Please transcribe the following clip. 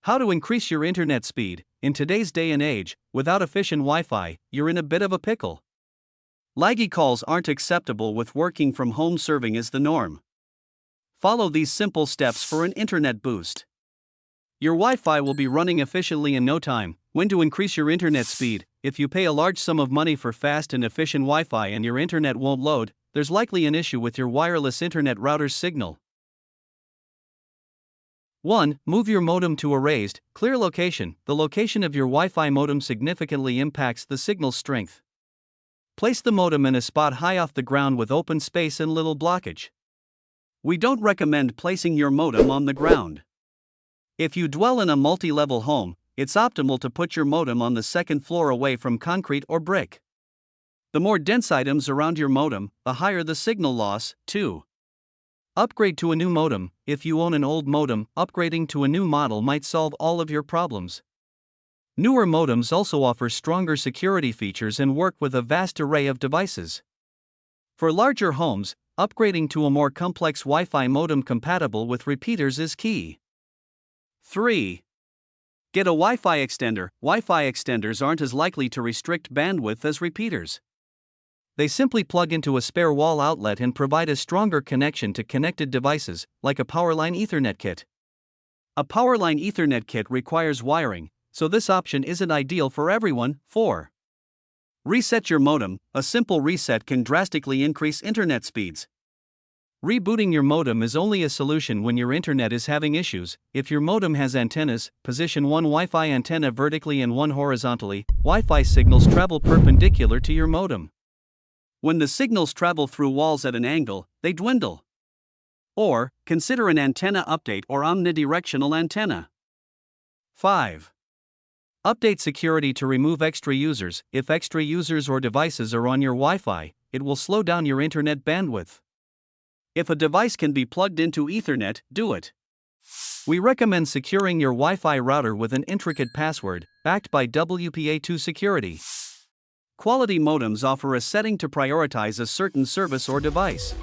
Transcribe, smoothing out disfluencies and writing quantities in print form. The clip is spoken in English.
How to increase your internet speed. In today's day and age, without efficient Wi-Fi, you're in a bit of a pickle. Laggy calls aren't acceptable with working from home serving as the norm. Follow these simple steps for an internet boost. Your Wi-Fi will be running efficiently in no time. When to increase your internet speed? If you pay a large sum of money for fast and efficient Wi-Fi and your internet won't load, there's likely an issue with your wireless internet router's signal. 1. Move your modem to a raised, clear location. The location of your Wi-Fi modem significantly impacts the signal's strength. Place the modem in a spot high off the ground with open space and little blockage. We don't recommend placing your modem on the ground. If you dwell in a multi-level home, it's optimal to put your modem on the second floor away from concrete or brick. The more dense items around your modem, the higher the signal loss. 2. Upgrade to a new modem. If you own an old modem, upgrading to a new model might solve all of your problems. Newer modems also offer stronger security features and work with a vast array of devices. For larger homes, upgrading to a more complex Wi-Fi modem compatible with repeaters is key. 3. Get a Wi-Fi extender. Wi-Fi extenders aren't as likely to restrict bandwidth as repeaters. They simply plug into a spare wall outlet and provide a stronger connection to connected devices, like a powerline Ethernet kit. A powerline Ethernet kit requires wiring, so this option isn't ideal for everyone. 4. Reset your modem. A simple reset can drastically increase internet speeds. Rebooting your modem is only a solution when your internet is having issues. If your modem has antennas, position one Wi-Fi antenna vertically and one horizontally. Wi-Fi signals travel perpendicular to your modem. When the signals travel through walls at an angle, they dwindle. Or, consider an antenna update or omnidirectional antenna. 5. Update security to remove extra users. If extra users or devices are on your Wi-Fi, it will slow down your internet bandwidth. If a device can be plugged into Ethernet, do it. We recommend securing your Wi-Fi router with an intricate password, backed by WPA2 security. Quality modems offer a setting to prioritize a certain service or device.